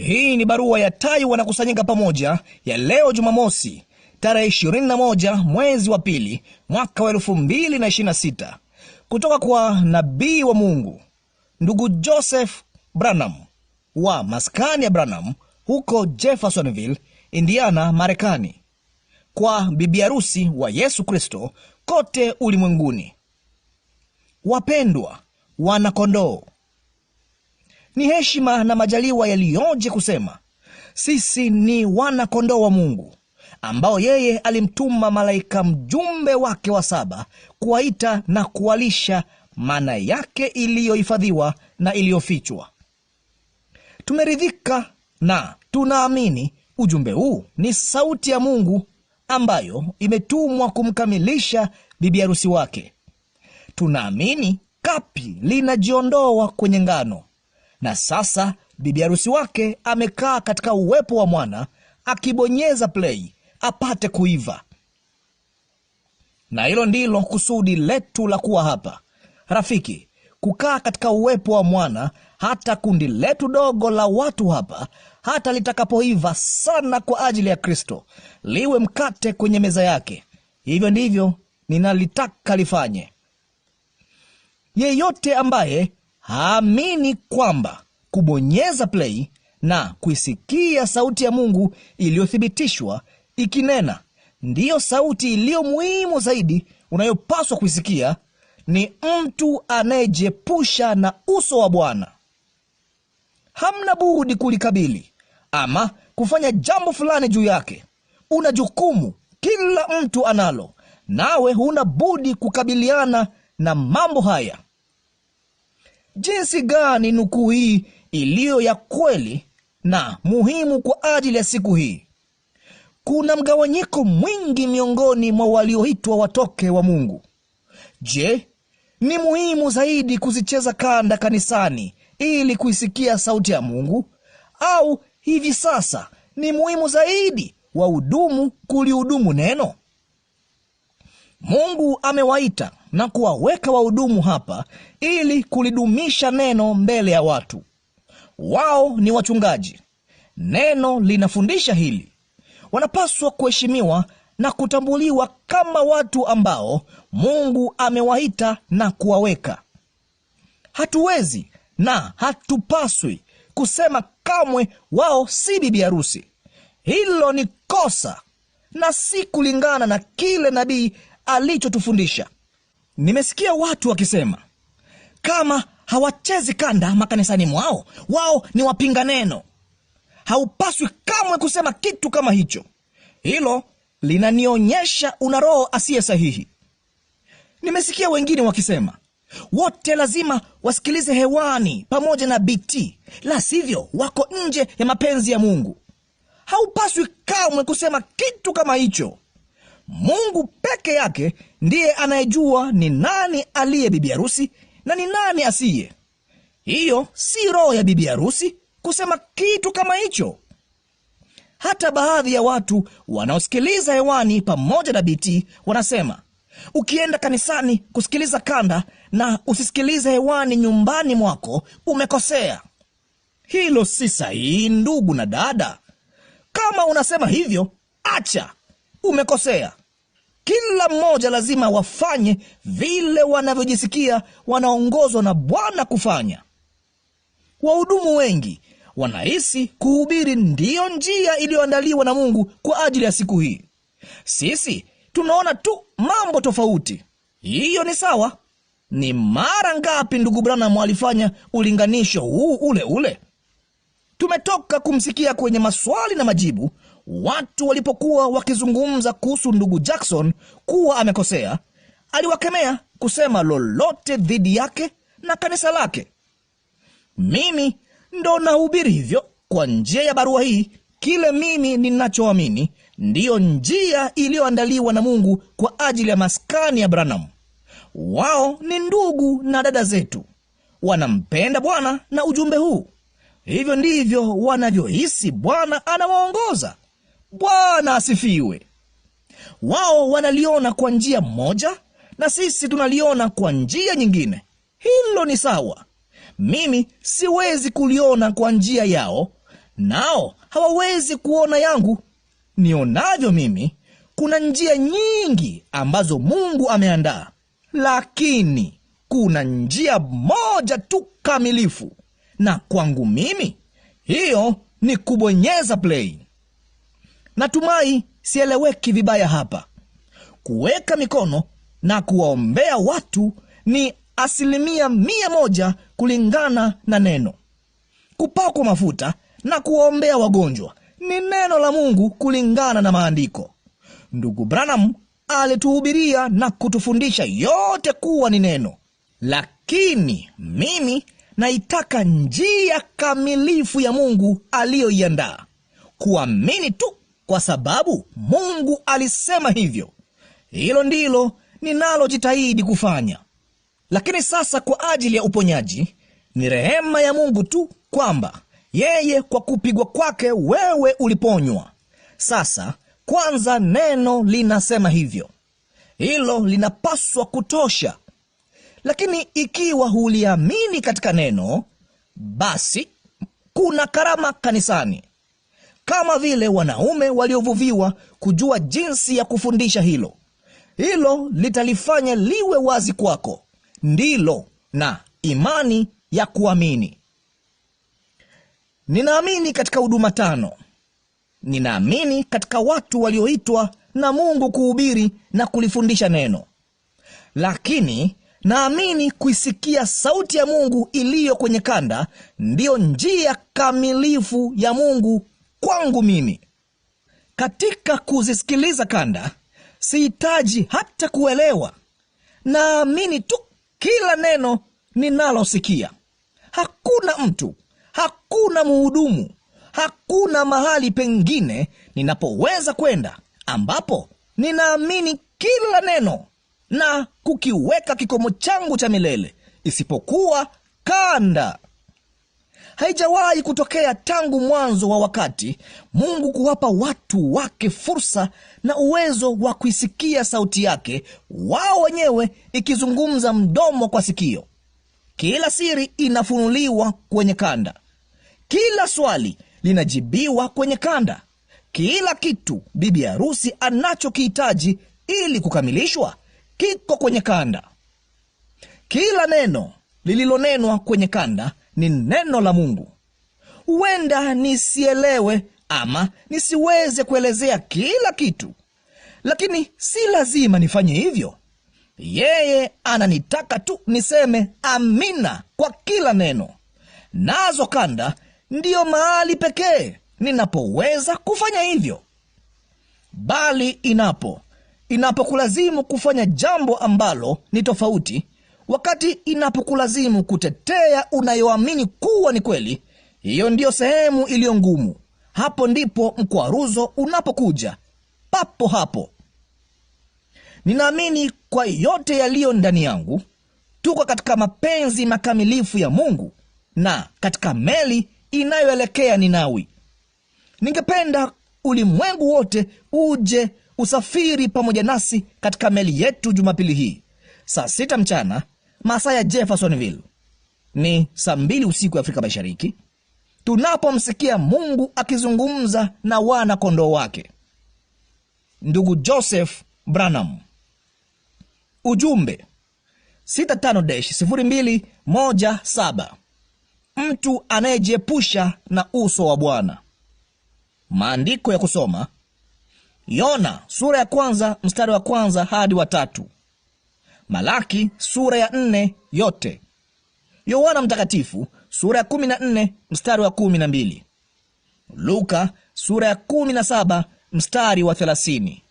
Hii ni barua ya Tai wanakusanyika pamoja ya leo Jumamosi, tarehe 21 mwezi wa pili mwaka wa 2026, kutoka kwa nabii wa Mungu ndugu Joseph Branham wa maskani ya Branham huko Jeffersonville, Indiana, Marekani, kwa bibi harusi wa Yesu Kristo kote ulimwenguni. Wapendwa wana-kondoo, ni heshima na majaliwa yaliyoje kusema sisi ni wana-kondoo wa Mungu, ambao yeye alimtuma malaika mjumbe wake wa 7 kuwaita na kuwalisha mana yake iliyohifadhiwa na iliyofichwa. Tumeridhika na tunaamini ujumbe huu ni sauti ya Mungu ambayo imetumwa kumkamilisha bibi harusi wake. Tunaamini kapi linajiondoa kwenye ngano, na sasa bibi harusi wake amekaa katika uwepo wa mwana akibonyeza play apate kuiva. Na hilo ndilo kusudi letu la kuwa hapa, rafiki, kukaa katika uwepo wa mwana, hata kundi letu dogo la watu hapa, hata litakapoiva sana kwa ajili ya Kristo, liwe mkate kwenye meza yake. Hivyo ndivyo ninalitaka lifanye. Yeyote ambaye haamini kwamba kubonyeza play na kuisikia sauti ya Mungu iliyothibitishwa ikinena ndiyo sauti iliyo muhimu zaidi unayopaswa kuisikia, ni mtu anayejiepusha na uso wa Bwana. Hamna budi kulikabili ama kufanya jambo fulani juu yake. Una jukumu, kila mtu analo, nawe huna budi kukabiliana na mambo haya. Jinsi gani nukuu hii iliyo ya kweli na muhimu kwa ajili ya siku hii! Kuna mgawanyiko mwingi miongoni mwa walioitwa watoke wa Mungu. Je, ni muhimu zaidi kuzicheza kanda kanisani ili kuisikia sauti ya Mungu, au hivi sasa ni muhimu zaidi wahudumu kulihudumu neno? Mungu amewaita na kuwaweka wahudumu hapa ili kulidumisha neno mbele ya watu. Wao ni wachungaji. Neno linafundisha hili. Wanapaswa kuheshimiwa na kutambuliwa kama watu ambao Mungu amewaita na kuwaweka. Hatuwezi na hatupaswi kusema kamwe wao si bibi harusi. Hilo ni kosa na si kulingana na kile nabii alichotufundisha. Nimesikia watu wakisema kama hawachezi kanda makanisani mwao, wao ni wapinga neno. Haupaswi kamwe kusema kitu kama hicho. Hilo linanionyesha una roho asiye sahihi. Nimesikia wengine wakisema wote lazima wasikilize hewani pamoja na BT, la sivyo wako nje ya mapenzi ya Mungu. Haupaswi kamwe kusema kitu kama hicho. Mungu peke yake ndiye anayejua ni nani aliye bibi harusi na ni nani asiye. Hiyo si roho ya bibi harusi kusema kitu kama hicho. Hata baadhi ya watu wanaosikiliza hewani pamoja na BT wanasema ukienda kanisani kusikiliza kanda na usisikilize hewani nyumbani mwako umekosea. Hilo si sahihi, ndugu na dada. Kama unasema hivyo, acha, umekosea. Kila mmoja lazima wafanye vile wanavyojisikia wanaongozwa na Bwana kufanya. Wahudumu wengi wanahisi kuhubiri ndiyo njia iliyoandaliwa na Mungu kwa ajili ya siku hii. Sisi tunaona tu mambo tofauti. Hiyo ni sawa. Ni mara ngapi ndugu Branham alifanya ulinganisho huu ule ule? Tumetoka kumsikia kwenye maswali na majibu, watu walipokuwa wakizungumza kuhusu ndugu Jackson kuwa amekosea, aliwakemea kusema lolote dhidi yake na kanisa lake. Mimi ndo nahubiri hivyo kwa njia ya barua hii. Kile mimi ninachoamini ndiyo njia iliyoandaliwa na Mungu kwa ajili ya maskani ya Branham. Wao ni ndugu na dada zetu, wanampenda Bwana na ujumbe huu. Hivyo ndivyo wanavyohisi Bwana anawaongoza. Bwana asifiwe. Wao wanaliona kwa njia moja na sisi tunaliona kwa njia nyingine. Hilo ni sawa. Mimi siwezi kuliona kwa njia yao, nao hawawezi kuona yangu nionavyo mimi. Kuna njia nyingi ambazo Mungu ameandaa, lakini kuna njia moja tu kamilifu, na kwangu mimi hiyo ni kubonyeza play. Natumai sieleweki vibaya hapa. Kuweka mikono na kuwaombea watu ni 100% kulingana na neno. Kupakwa mafuta na kuwaombea wagonjwa ni neno la Mungu kulingana na maandiko. Ndugu Branham alituhubiria na kutufundisha yote kuwa ni neno, lakini mimi naitaka njia kamilifu ya Mungu aliyoiandaa. Kuamini tu kwa sababu Mungu alisema hivyo. Hilo ndilo ninalojitahidi kufanya. Lakini sasa kwa ajili ya uponyaji, ni rehema ya Mungu tu kwamba yeye kwa kupigwa kwake wewe uliponywa. Sasa kwanza neno linasema hivyo. Hilo linapaswa kutosha. Lakini ikiwa huliamini katika neno, basi kuna karama kanisani, kama vile wanaume waliovuviwa kujua jinsi ya kufundisha hilo. Hilo litalifanya liwe wazi kwako. Ndilo na imani ya kuamini. Ninaamini katika huduma 5. Ninaamini katika watu walioitwa na Mungu kuhubiri na kulifundisha neno. Lakini naamini kuisikia sauti ya Mungu iliyo kwenye kanda ndiyo njia kamilifu ya Mungu kwangu mimi. Katika kuzisikiliza kanda, sihitaji hata kuelewa. Naamini tu kila neno ninalosikia. Hakuna mtu, hakuna mhudumu, hakuna mahali pengine ninapoweza kwenda ambapo ninaamini kila neno na kukiweka kikomo changu cha milele isipokuwa kanda. Haijawahi kutokea tangu mwanzo wa wakati Mungu kuwapa watu wake fursa na uwezo wa kuisikia sauti yake wao wenyewe ikizungumza mdomo kwa sikio. Kila siri inafunuliwa kwenye kanda. Kila swali linajibiwa kwenye kanda. Kila kitu bibi harusi anachokihitaji ili kukamilishwa kiko kwenye kanda. Kila neno lililonenwa kwenye kanda ni neno la Mungu. Huenda nisielewe ama nisiweze kuelezea kila kitu, lakini si lazima nifanye hivyo. Yeye ananitaka tu niseme amina kwa kila neno. Nazo kanda ndiyo mahali pekee ninapoweza kufanya hivyo. Bali inapokulazimu kufanya jambo ambalo ni tofauti, wakati inapokulazimu kutetea unayoamini kuwa ni kweli, hiyo ndiyo sehemu iliyo ngumu. Hapo ndipo mkwaruzo unapokuja, papo hapo. Ninaamini kwa yote yaliyo ndani yangu, tuko katika mapenzi makamilifu ya Mungu na katika meli inayoelekea Ninawi. Ningependa ulimwengu wote uje usafiri pamoja nasi katika meli yetu Jumapili hii, saa 6 mchana, masaa ya Jeffersonville. Ni saa 2 usiku Afrika Mashariki, tunapomsikia Mungu akizungumza na wana kondoo wake. Ndugu Joseph Branham. Ujumbe 65-0217. Mtu anayejiepusha na uso wa Bwana. Maandiko ya kusoma: Yona sura ya 1 mstari wa 1 hadi wa 3. Malaki sura ya 4 yote. Yohana Mtakatifu sura ya 14 mstari wa 12. Luka sura ya 17 mstari wa 30.